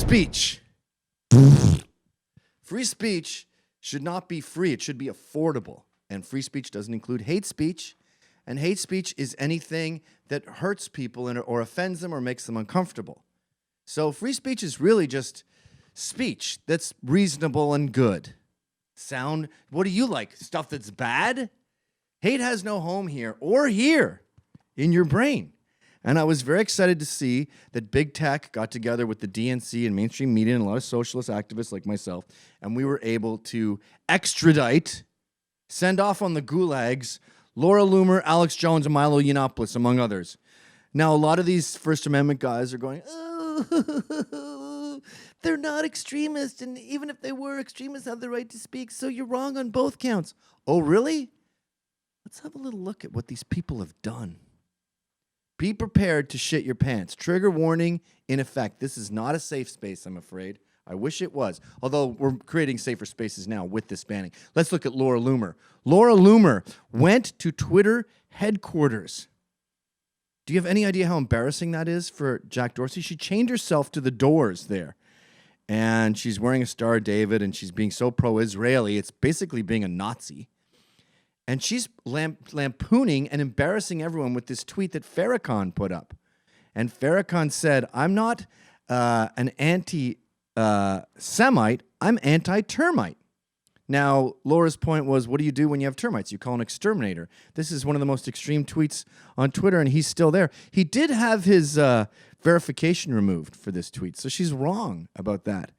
speech. Free speech should not be free. It should be affordable. And free speech doesn't include hate speech. And hate speech is anything that hurts people or offends them or makes them uncomfortable. So free speech is really just speech that's reasonable and good. What do you like? Stuff that's bad? Hate has no home here or here in your brain. And I was very excited to see that big tech got together with the DNC and mainstream media and a lot of socialist activists like myself, and we were able to extradite, send off on the gulags, Laura Loomer, Alex Jones, and Milo Yiannopoulos, among others. Now, a lot of these First Amendment guys are going, oh, they're not extremists, and even if they were, extremists have the right to speak, so you're wrong on both counts. Oh, really? Let's have a little look at what these people have done. Be prepared to shit your pants. Trigger warning in effect. This is not a safe space, I'm afraid. I wish it was. Although we're creating safer spaces now with this banning. Let's look at Laura Loomer. Laura Loomer went to Twitter headquarters. Do you have any idea how embarrassing that is for Jack Dorsey? She chained herself to the doors there. And she's wearing a Star of David, and she's being so pro-Israeli. It's basically being a Nazi. And she's lampooning and embarrassing everyone with this tweet that Farrakhan put up. And Farrakhan said, I'm not an anti-Semite, I'm anti-termite. Now, Laura's point was, what do you do when you have termites? You call an exterminator. This is one of the most extreme tweets on Twitter, and he's still there. He did have his verification removed for this tweet, so she's wrong about that.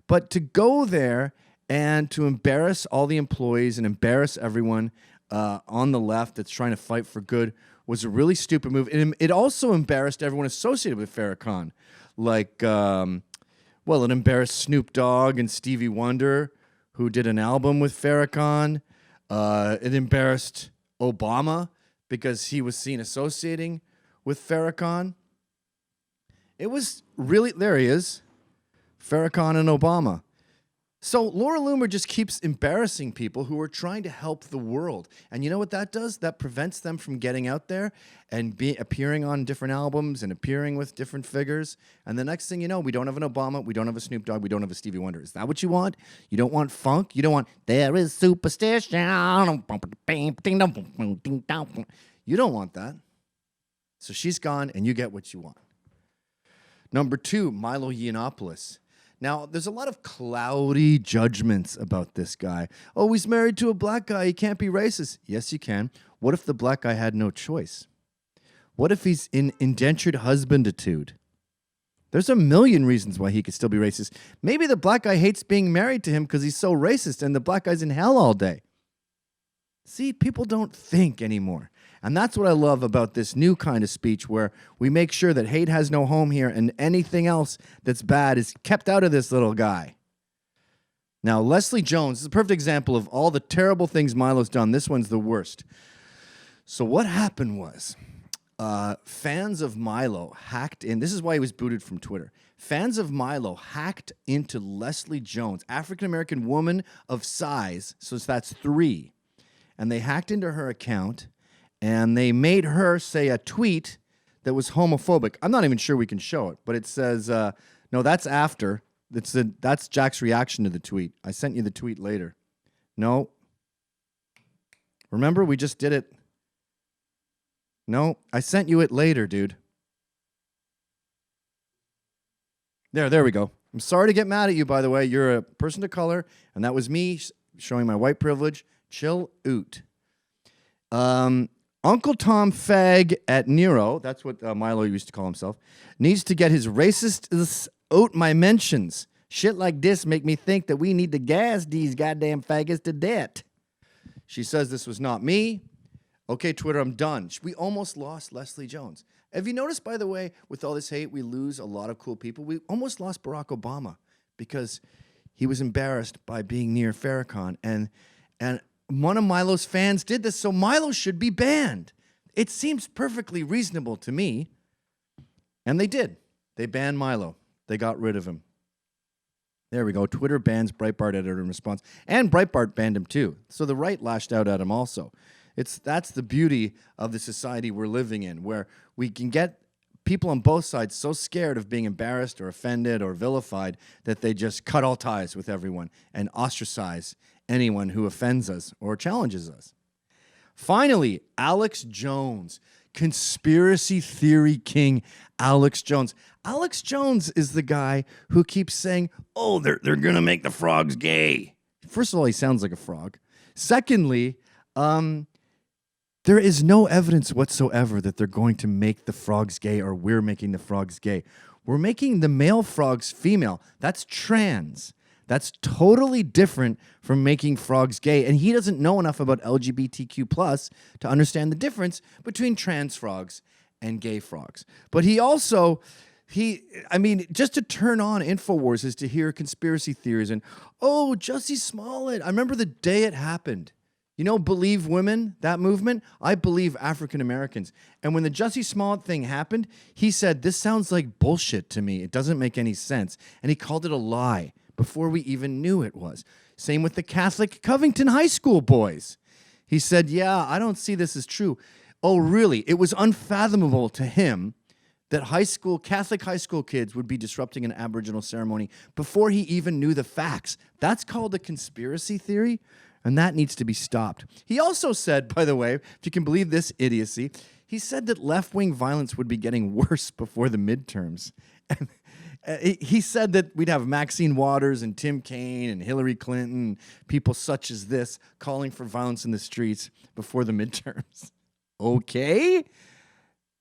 But to go there and to embarrass all the employees and embarrass everyone on the left that's trying to fight for good was a really stupid move. It also embarrassed everyone associated with Farrakhan. Like, it embarrassed Snoop Dogg and Stevie Wonder, who did an album with Farrakhan. It embarrassed Obama because he was seen associating with Farrakhan. It was really, there he is, Farrakhan and Obama. So Laura Loomer just keeps embarrassing people who are trying to help the world. And you know what that does? That prevents them from getting out there and appearing on different albums and appearing with different figures. And the next thing you know, we don't have an Obama, we don't have a Snoop Dogg, we don't have a Stevie Wonder. Is that what you want? You don't want funk? You don't want, there is superstition. You don't want that. So she's gone and you get what you want. Number 2, Milo Yiannopoulos. Now, there's a lot of cloudy judgments about this guy. Oh, he's married to a black guy. He can't be racist. Yes, you can. What if the black guy had no choice? What if he's in indentured husbanditude? There's a million reasons why he could still be racist. Maybe the black guy hates being married to him because he's so racist and the black guy's in hell all day. See, people don't think anymore. And that's what I love about this new kind of speech where we make sure that hate has no home here and anything else that's bad is kept out of this little guy. Now, Leslie Jones is a perfect example of all the terrible things Milo's done. This one's the worst. So what happened was fans of Milo hacked in. This is why he was booted from Twitter. Fans of Milo hacked into Leslie Jones, African-American woman of size, so that's 3. And they hacked into her account. And they made her say a tweet that was homophobic. I'm not even sure we can show it, but it says, no, that's after. That's Jack's reaction to the tweet. I sent you the tweet later. No. Remember, we just did it. No, I sent you it later, dude. There we go. I'm sorry to get mad at you, by the way. You're a person of color, and that was me showing my white privilege. Chill out. Uncle Tom Fag at Nero, that's what Milo used to call himself, needs to get his racist out my mentions. Shit like this make me think that we need to gas these goddamn faggots to death. She says this was not me. Okay, Twitter, I'm done. We almost lost Leslie Jones. Have you noticed, by the way, with all this hate, we lose a lot of cool people? We almost lost Barack Obama because he was embarrassed by being near Farrakhan. And one of Milo's fans did this, so Milo should be banned. It seems perfectly reasonable to me. And they did. They banned Milo. They got rid of him. There we go. Twitter bans Breitbart editor in response. And Breitbart banned him too. So the right lashed out at him also. That's the beauty of the society we're living in, where we can get people on both sides so scared of being embarrassed or offended or vilified that they just cut all ties with everyone and ostracize anyone who offends us or challenges us. Finally, Alex Jones, conspiracy theory king Alex Jones. Alex Jones is the guy who keeps saying, oh, they're going to make the frogs gay. First of all, he sounds like a frog. Secondly, there is no evidence whatsoever that they're going to make the frogs gay or we're making the frogs gay. We're making the male frogs female. That's trans. That's totally different from making frogs gay. And he doesn't know enough about LGBTQ plus to understand the difference between trans frogs and gay frogs. But he also, just to turn on InfoWars is to hear conspiracy theories and, oh, Jussie Smollett. I remember the day it happened. You know, Believe Women, that movement? I believe African Americans. And when the Jussie Smollett thing happened, he said, this sounds like bullshit to me. It doesn't make any sense. And he called it a lie before we even knew it was. Same with the Catholic Covington High School boys. He said, yeah, I don't see this as true. Oh, really? It was unfathomable to him that Catholic high school kids would be disrupting an Aboriginal ceremony before he even knew the facts. That's called a conspiracy theory, and that needs to be stopped. He also said, by the way, if you can believe this idiocy, he said that left-wing violence would be getting worse before the midterms. And he said that we'd have Maxine Waters and Tim Kaine and Hillary Clinton, people such as this, calling for violence in the streets before the midterms. Okay?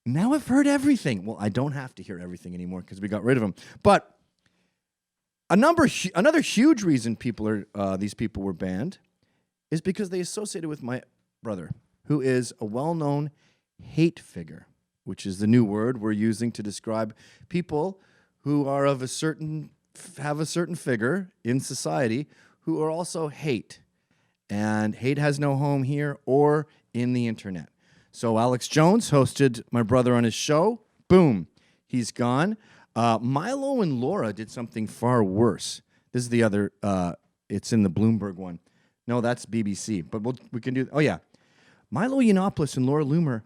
Now I've heard everything. Well, I don't have to hear everything anymore because we got rid of them. But another huge reason these people were banned is because they associated with my brother, who is a well-known hate figure, which is the new word we're using to describe people who are have a certain figure in society who are also hate. And hate has no home here or in the internet. So Alex Jones hosted my brother on his show. Boom, he's gone. Milo and Laura did something far worse. This is the other, it's in the Bloomberg one. No, that's BBC, but we can do, oh yeah. Milo Yiannopoulos and Laura Loomer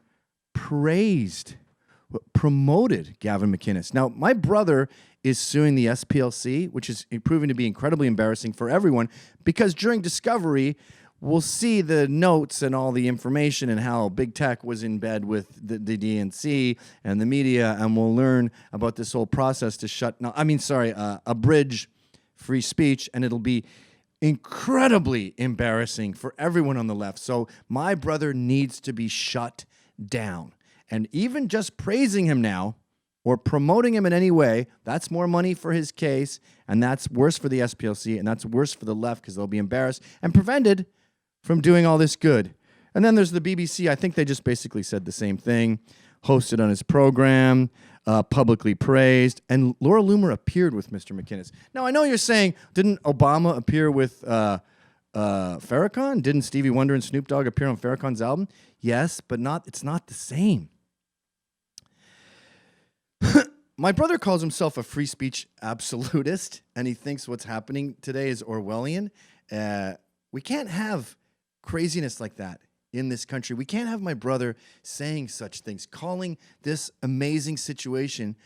promoted Gavin McInnes. Now, my brother is suing the SPLC, which is proving to be incredibly embarrassing for everyone, because during discovery, we'll see the notes and all the information and how big tech was in bed with the DNC and the media, and we'll learn about this whole process to abridge free speech, and it'll be incredibly embarrassing for everyone on the left. So my brother needs to be shut down. And even just praising him now or promoting him in any way, that's more money for his case, and that's worse for the SPLC, and that's worse for the left because they'll be embarrassed and prevented from doing all this good. And then there's the BBC. I think they just basically said the same thing, hosted on his program, publicly praised, and Laura Loomer appeared with Mr. McInnes. Now, I know you're saying, didn't Obama appear with Farrakhan? Didn't Stevie Wonder and Snoop Dogg appear on Farrakhan's album? Yes, but it's not the same. My brother calls himself a free speech absolutist, and he thinks what's happening today is Orwellian. We can't have craziness like that in this country. We can't have my brother saying such things, calling this amazing situation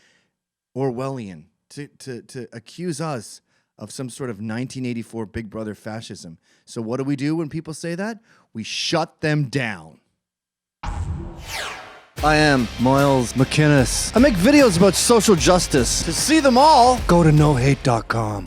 Orwellian, to accuse us of some sort of 1984 Big Brother fascism. So what do we do when people say that? We shut them down. I am Miles McInnes. I make videos about social justice. To see them all, go to nohate.com.